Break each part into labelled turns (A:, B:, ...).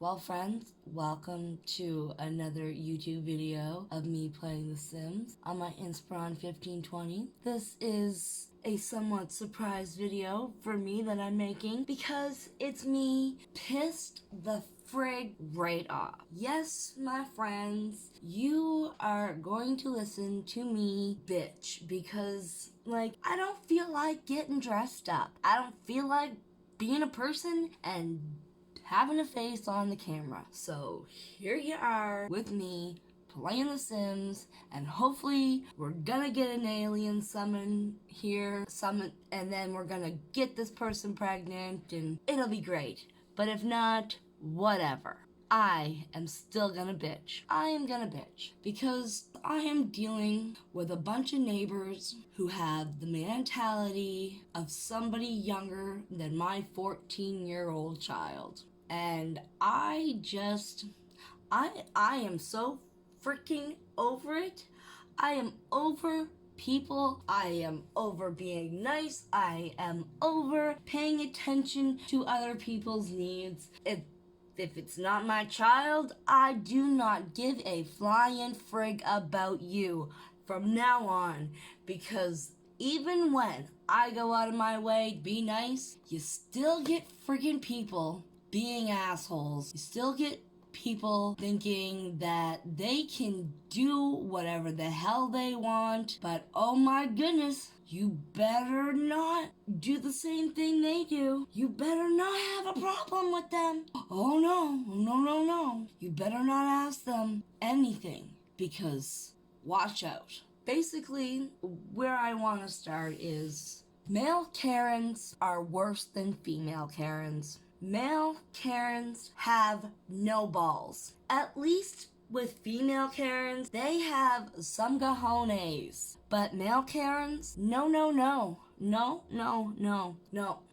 A: Well, friends, welcome to another YouTube video of me playing The Sims on my Inspiron 1520. This is a somewhat surprise video for me that I'm making because it's me pissed the frig right off. Yes, my friends, you are going to listen to me bitch because, I don't feel like getting dressed up. I don't feel like being a person and having a face on the camera. So here you are with me playing The Sims, and hopefully we're gonna get an alien summon, and then we're gonna get this person pregnant and it'll be great. But if not, whatever. I am still gonna bitch. I am gonna bitch because I am dealing with a bunch of neighbors who have the mentality of somebody younger than my 14-year-old child. And I am so freaking over it. I am over people. I am over being nice. I am over paying attention to other people's needs. If it's not my child, I do not give a flying frig about you from now on, because even when I go out of my way to be nice, you still get friggin' people being assholes. You still get people thinking that they can do whatever the hell they want, but oh my goodness, you better not do the same thing they do. You better not have a problem with them. Oh no. You better not ask them anything, because watch out. Basically, where I want to start is male Karens are worse than female Karens. Male Karens have no balls. At least with female Karens, they have some cojones. But male Karens, no.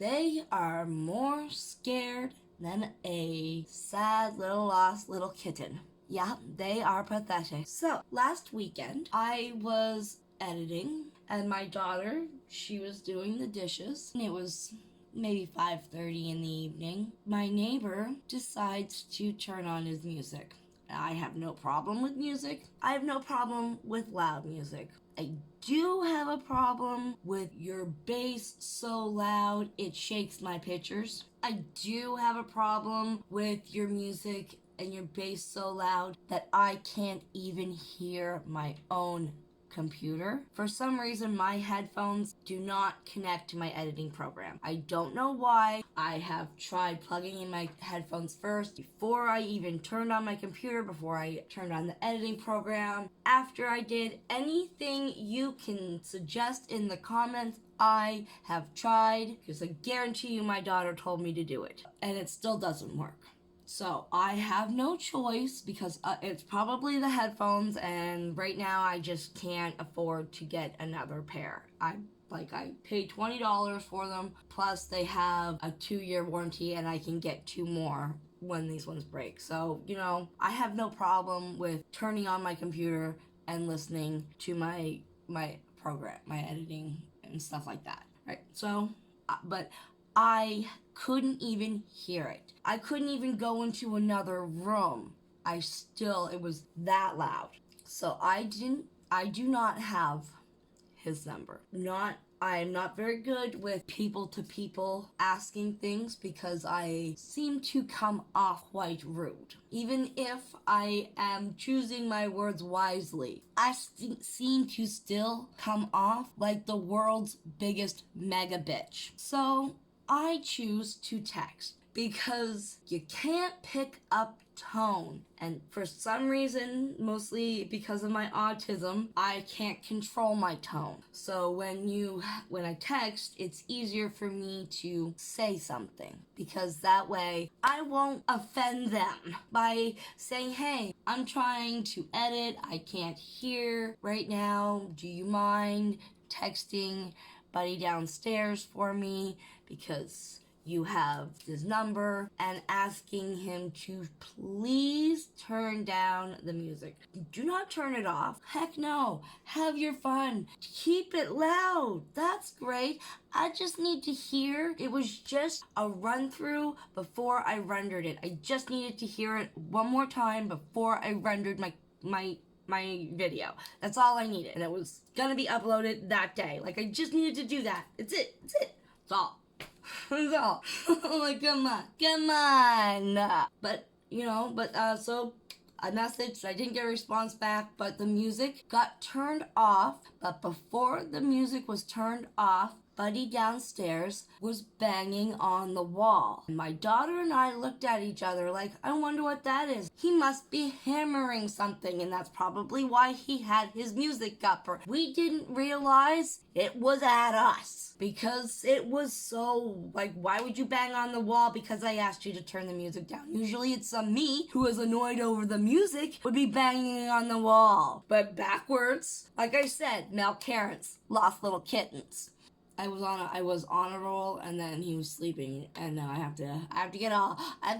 A: They are more scared than a sad little lost little kitten. Yeah, they are pathetic. So, last weekend, I was editing, and my daughter, she was doing the dishes, and it was maybe 5:30 in the evening. My neighbor decides to turn on his music. I have no problem with music. I have no problem with loud music. I do have a problem with your bass so loud it shakes my pictures. I do have a problem with your music and your bass so loud that I can't even hear my own computer. For some reason, my headphones do not connect to my editing program. I don't know why. I have tried plugging in my headphones first before I even turned on my computer, before I turned on the editing program. After I did, anything you can suggest in the comments, I have tried, because I guarantee you my daughter told me to do it, and it still doesn't work. So I have no choice, because it's probably the headphones, and right now I just can't afford to get another pair. I paid $20 for them, plus they have a 2-year warranty, and I can get 2 more when these ones break. So, I have no problem with turning on my computer and listening to my program, my editing and stuff like that, right? So, but I couldn't even hear it. I couldn't even go into another room. It was that loud. So I do not have his number. I am not very good with people to people asking things, because I seem to come off quite rude. Even if I am choosing my words wisely, I seem to still come off like the world's biggest mega bitch. So I choose to text, because you can't pick up tone, and for some reason, mostly because of my autism, I can't control my tone. So when I text, it's easier for me to say something, because that way I won't offend them by saying, hey, I'm trying to edit, I can't hear right now, do you mind texting buddy downstairs for me, because you have his number, and asking him to please turn down the music. Do not turn it off. Heck no. Have your fun. Keep it loud. That's great. I just need to hear. It was just a run through before I rendered it. I just needed to hear it one more time before I rendered my video. That's all I needed. And it was gonna be uploaded that day. Like, I just needed to do that. It's it. That's all. That's all. Like, come on. But, so I messaged, I didn't get a response back, but the music got turned off. But before the music was turned off, Buddy downstairs was banging on the wall. My daughter and I looked at each other like, I wonder what that is. He must be hammering something, and that's probably why he had his music up. We didn't realize it was at us, because it was so, like, why would you bang on the wall because I asked you to turn the music down? Usually it's me who is annoyed over the music would be banging on the wall. But backwards, like I said, malparents, lost little kittens. I was on a roll, and then he was sleeping, and now I have to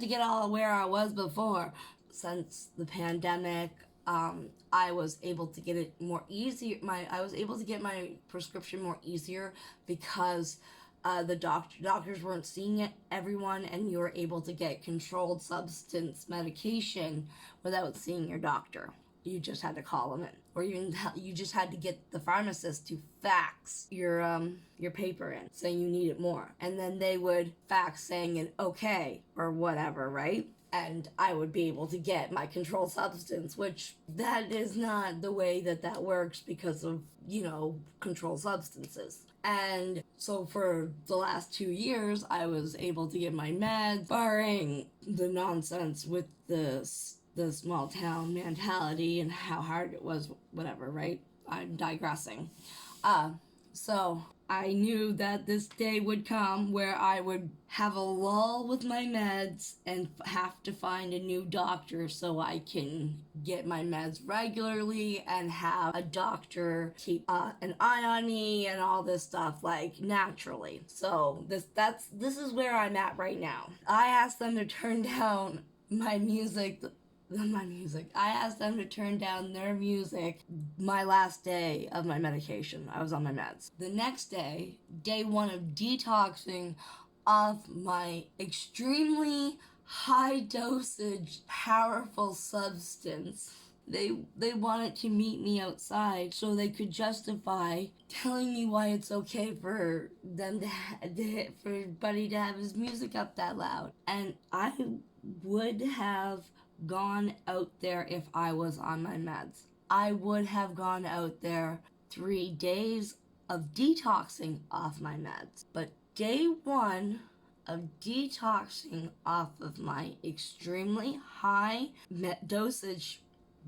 A: get all where I was before. Since the pandemic, I was able to get it more easier. I was able to get my prescription more easier because the doctors weren't seeing everyone, and you were able to get controlled substance medication without seeing your doctor. You just had to call them in, or you just had to get the pharmacist to fax your paper in saying you need it more, and then they would fax saying an okay or whatever, right? And I would be able to get my controlled substance, which that is not the way that works because of, controlled substances. And so for the last 2 years, I was able to get my meds, barring the nonsense with the small town mentality and how hard it was, whatever, right? I'm digressing. So I knew that this day would come where I would have a lull with my meds and have to find a new doctor so I can get my meds regularly and have a doctor keep an eye on me and all this stuff, like, naturally. So this is where I'm at right now. I asked them to turn down my music. I asked them to turn down their music my last day of my medication. I was on my meds. The next day, day one of detoxing off my extremely high dosage, powerful substance, they wanted to meet me outside so they could justify telling me why it's okay for them for Buddy to have his music up that loud. And I would have gone out there if I was on my meds. I would have gone out there 3 days of detoxing off my meds. But day one of detoxing off of my extremely high dosage,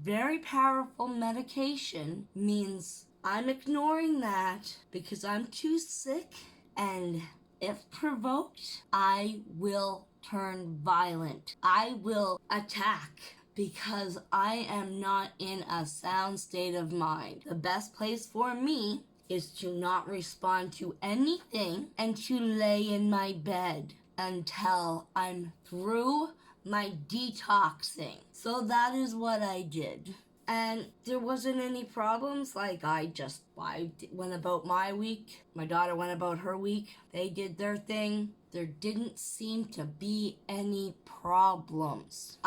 A: very powerful medication means I'm ignoring that because I'm too sick, and if provoked, I will turn violent. I will attack because I am not in a sound state of mind. The best place for me is to not respond to anything and to lay in my bed until I'm through my detoxing. So that is what I did. And there wasn't any problems. Like, I went about my week. My daughter went about her week. They did their thing. There didn't seem to be any problems.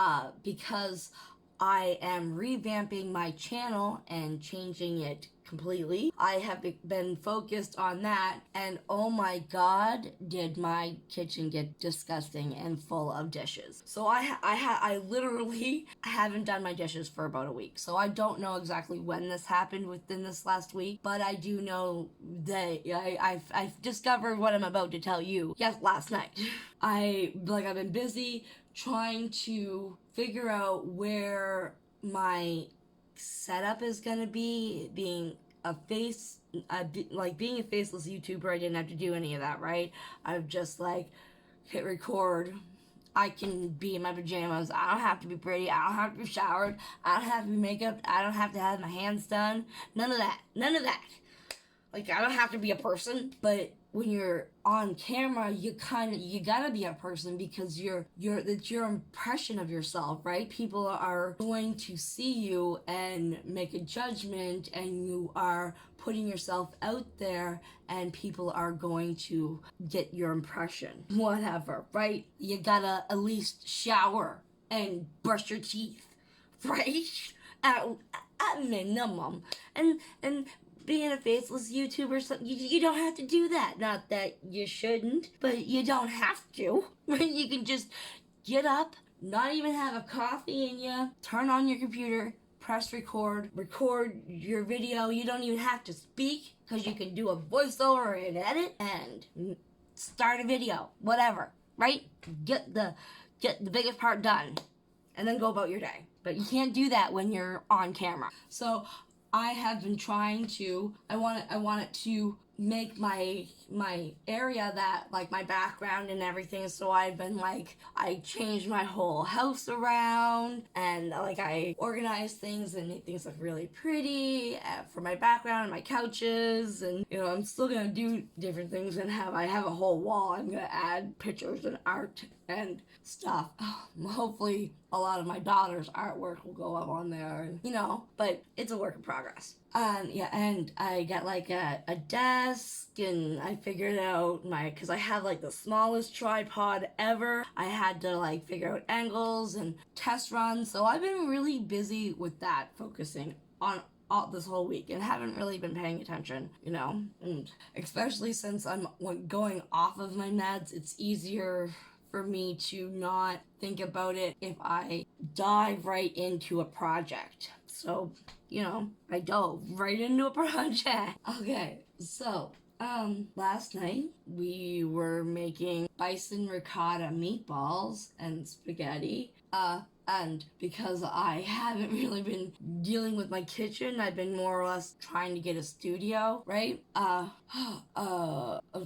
A: Because I am revamping my channel and changing it completely. I have been focused on that, and oh my god, did my kitchen get disgusting and full of dishes. So I literally haven't done my dishes for about a week. So I don't know exactly when this happened within this last week, but I do know that I've discovered what I'm about to tell you. Yes, last night. I've been busy trying to figure out where my setup is gonna be. Being a faceless YouTuber, I didn't have to do any of that, right? I've just hit record. I can be in my pajamas. I don't have to be pretty. I don't have to be showered. I don't have to be makeup. I don't have to have my hands done. None of that. I don't have to be a person. But when you're on camera, you gotta be a person because it's your impression of yourself, right? People are going to see you and make a judgment, and you are putting yourself out there, and people are going to get your impression, whatever, right? You gotta at least shower and brush your teeth, right? At minimum. And being a faceless YouTuber, so you don't have to do that. Not that you shouldn't, but you don't have to. You can just get up, not even have a coffee in you, turn on your computer, press record your video. You don't even have to speak because you can do a voiceover and edit and start a video, whatever, right? Get the biggest part done and then go about your day. But you can't do that when you're on camera. So I have been trying to, I want it to make my area that, like, my background and everything. So I've been like, I changed my whole house around, and like I organized things and made things look really pretty for my background and my couches. And you know, I'm still gonna do different things and I have a whole wall. I'm gonna add pictures and art and stuff. Hopefully a lot of my daughter's artwork will go up on there, and, you know, but it's a work in progress. Yeah, and I got like a desk, and I figured out because I have like the smallest tripod ever. I had to like figure out angles and test runs, so I've been really busy with that, focusing on all this whole week, and haven't really been paying attention, you know, and especially since I'm going off of my meds, it's easier for me to not think about it if I dive right into a project. So, you know, I dove right into a project. Okay, so, last night we were making bison ricotta meatballs and spaghetti. And because I haven't really been dealing with my kitchen, I've been more or less trying to get a studio, right? I've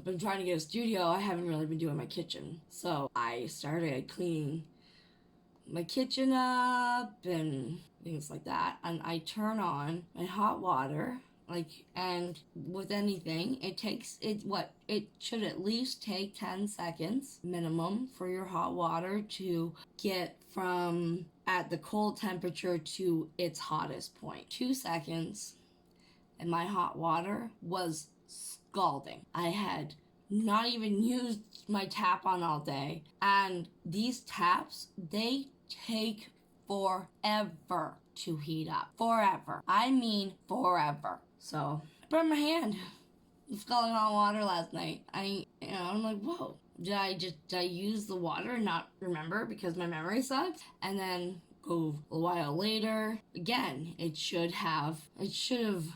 A: been trying to get a studio. I haven't really been doing my kitchen. So I started cleaning my kitchen up and things like that. And I turn on my hot water. And with anything, it should at least take 10 seconds minimum for your hot water to get from at the cold temperature to its hottest point. 2 seconds, and my hot water was scalding. I had not even used my tap on all day, and these taps, they take forever to heat up. Forever. I mean forever. So I burned my hand scalding hot water last night. I'm like, whoa. Did I use the water and not remember because my memory sucks? And then go a while later, again, it should have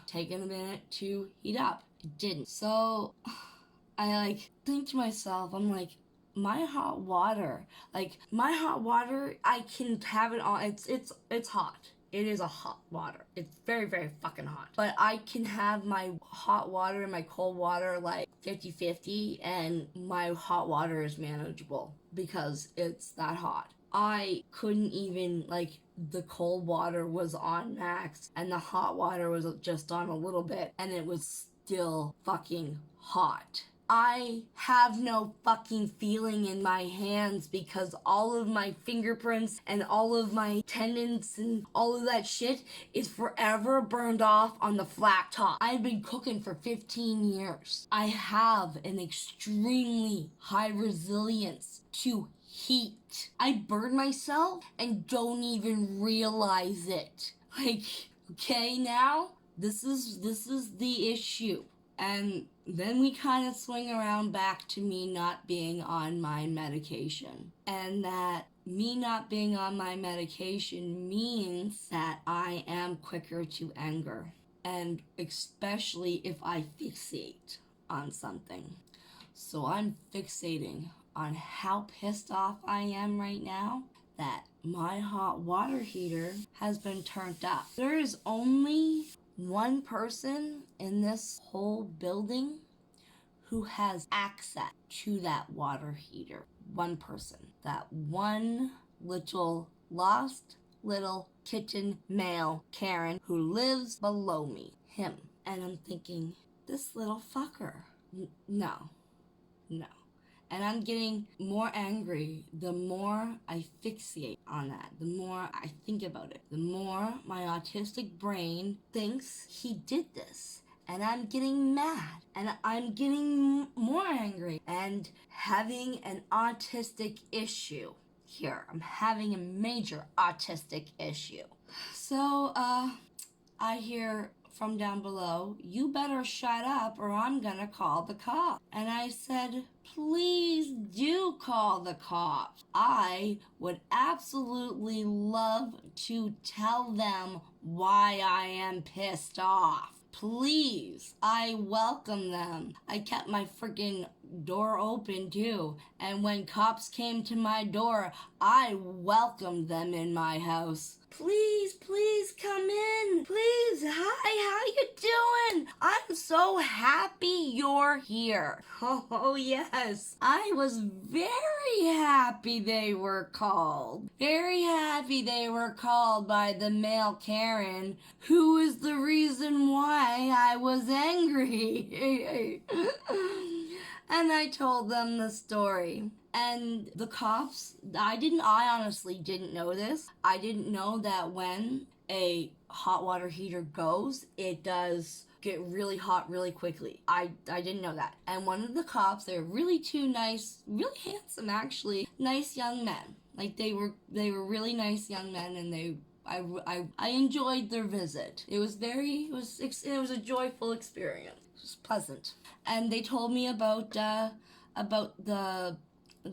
A: taken a minute to heat up. It didn't. So I think to myself, I'm like, my hot water, I can have it on. It's hot. It is a hot water. It's very, very fucking hot. But I can have my hot water and my cold water 50-50, and my hot water is manageable because it's that hot. I couldn't even, the cold water was on max and the hot water was just on a little bit, and it was still fucking hot. I have no fucking feeling in my hands because all of my fingerprints and all of my tendons and all of that shit is forever burned off on the flat top. I've been cooking for 15 years. I have an extremely high resilience to heat. I burn myself and don't even realize it. Okay, now this is the issue. And then we kind of swing around back to me not being on my medication. And that me not being on my medication means that I am quicker to anger. And especially if I fixate on something. So I'm fixating on how pissed off I am right now that my hot water heater has been turned up. There is only one person in this whole building who has access to that water heater. One person. That one lost little kitten male Karen who lives below me. Him. And I'm thinking, this little fucker. No. No. And I'm getting more angry the more I fixate on that, the more I think about it, the more my autistic brain thinks he did this. And I'm getting mad, and I'm getting more angry, and having an autistic issue here. I'm having a major autistic issue. So, I hear from down below, "You better shut up or I'm gonna call the cops." And I said, "Please do call the cops. I would absolutely love to tell them why I am pissed off. Please, I welcome them." I kept my freaking door open too. And when cops came to my door, I welcomed them in my house. "Please, please come in. Please, hi, how you doing? I'm so happy you're here." Oh, yes. I was very happy they were called. Very happy they were called by the male Karen, who is the reason why I was angry. And I told them the story. And the cops, I honestly didn't know this. I didn't know that when a hot water heater goes, it does get really hot really quickly. I didn't know that. And one of the cops, they're really two nice, really handsome actually, nice young men. Like they were really nice young men, and I enjoyed their visit. It was a joyful experience. It was pleasant. And they told me about the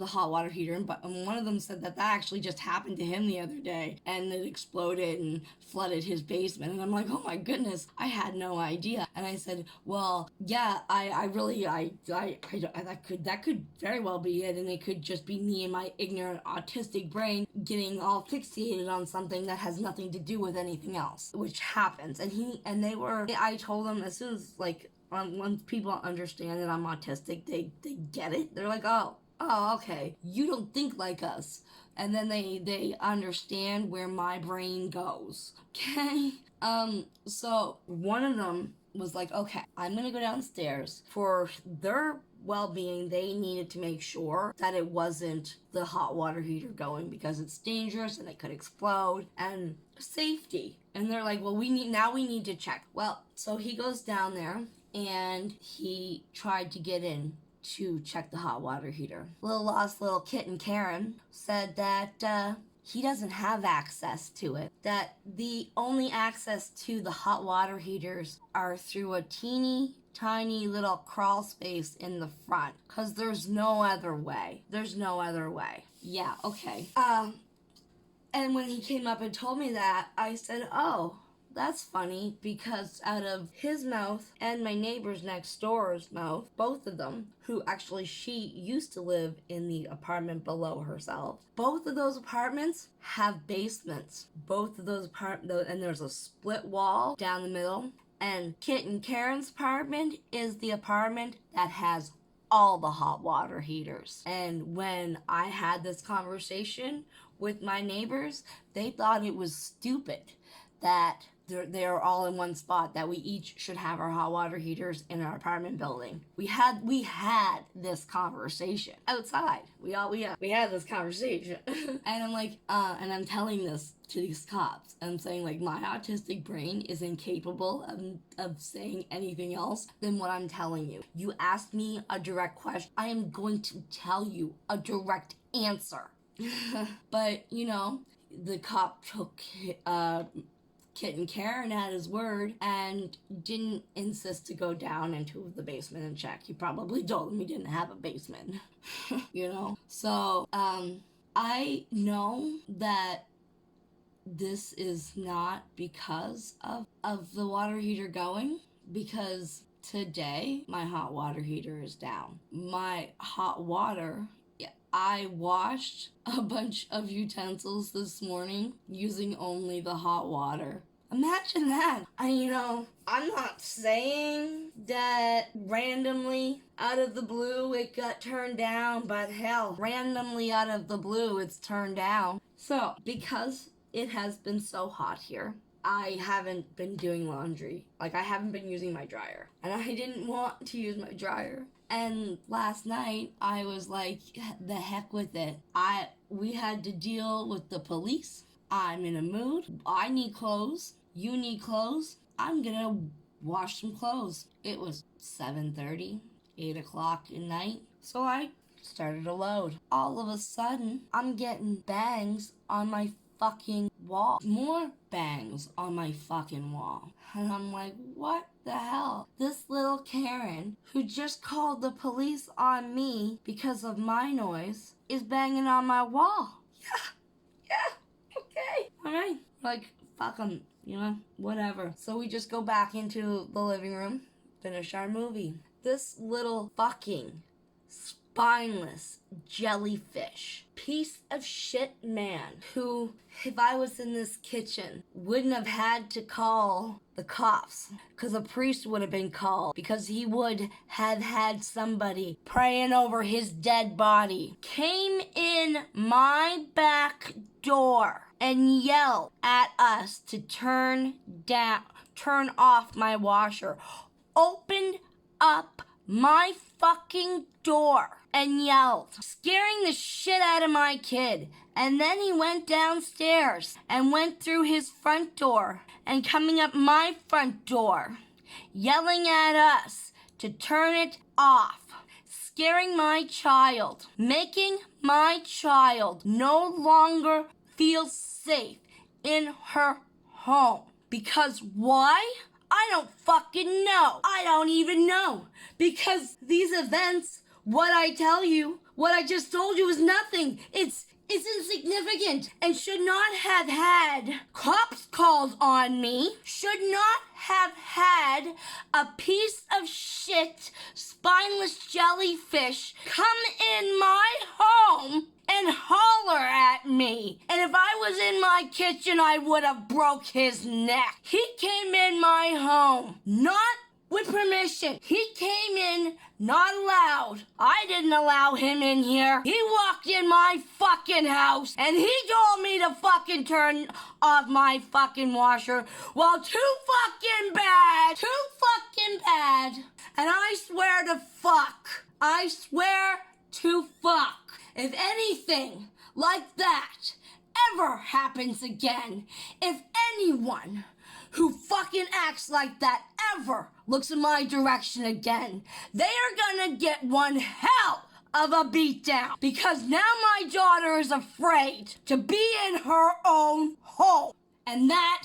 A: hot water heater, and one of them said that actually just happened to him the other day, and it exploded and flooded his basement. And I'm like, oh my goodness, I had no idea. And I said, well, yeah, that could very well be it, and it could just be me and my ignorant autistic brain getting all fixated on something that has nothing to do with anything else, which happens. I told them as soon as once people understand that I'm autistic, they get it. They're like, oh, okay, you don't think like us. And then they understand where my brain goes. Okay? So one of them was like, okay, I'm gonna go downstairs. For their well-being, they needed to make sure that it wasn't the hot water heater going, because it's dangerous and it could explode, and safety. And they're like, well, we need to check. Well, so he goes down there and he tried to get in to check the hot water heater. Little kitten Karen said that he doesn't have access to it. That the only access to the hot water heaters are through a teeny tiny little crawl space in the front. 'Cause there's no other way. Yeah, okay. And when he came up and told me that, I said, oh, that's funny, because out of his mouth and my neighbor's next door's mouth, both of them, who actually she used to live in the apartment below herself, both of those apartments have basements. Both of those apartments, and there's a split wall down the middle. And Kitten Karen's apartment is the apartment that has all the hot water heaters. And when I had this conversation with my neighbors, they thought it was stupid that they're all in one spot, that we each should have our hot water heaters in our apartment building. We had this conversation outside. We had this conversation. And I'm like, and I'm telling this to these cops. I'm saying, like, my autistic brain is incapable of saying anything else than what I'm telling you. You asked me a direct question, I am going to tell you a direct answer. But, the cop took Kitten Karen at his word and didn't insist to go down into the basement and check. He probably told him he didn't have a basement. So I know that this is not because of the water heater going, because today my hot water heater is down. My hot water, I washed a bunch of utensils this morning using only the hot water. Imagine that. I'm not saying that randomly out of the blue it got turned down, but hell, randomly out of the blue it's turned down. So, because it has been so hot here, I haven't been doing laundry. Like, I haven't been using my dryer. And I didn't want to use my dryer. And last night, I was like, the heck with it. We had to deal with the police. I'm in a mood. I need clothes. You need clothes. I'm gonna wash some clothes. It was 7:30, 8 o'clock at night. So I started a load. All of a sudden, I'm getting bangs on my fucking wall. More bangs on my fucking wall. And I'm like, what the hell? This little Karen, who just called the police on me because of my noise, is banging on my wall. Yeah, okay. Alright. Like, fuck them, whatever. So we just go back into the living room, finish our movie. This little fucking spineless jellyfish piece of shit man who, if I was in this kitchen, wouldn't have had to call the cops because a priest would have been called because he would have had somebody praying over his dead body, came in my back door and yelled at us to turn off my washer, opened up my fucking door and yelled, scaring the shit out of my kid. And then he went downstairs and went through his front door and coming up my front door, yelling at us to turn it off, scaring my child, making my child no longer feel safe in her home. Because why? I don't fucking know. I don't even know. Because these events, what I tell you, what I just told you is nothing. It's insignificant and should not have had cops called on me, should not have had a piece of shit, spineless jellyfish come in my home and holler at me. And if I was in my kitchen, I would have broke his neck. He came in my home, not with permission. He came in, not allowed. I didn't allow him in here. He walked in my fucking house and he told me to fucking turn off my fucking washer. Well, too fucking bad. And I swear to fuck. If anything like that ever happens again, if anyone who fucking acts like that ever looks in my direction again, they are gonna get one hell of a beatdown. Because now my daughter is afraid to be in her own home. And that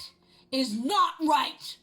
A: is not right.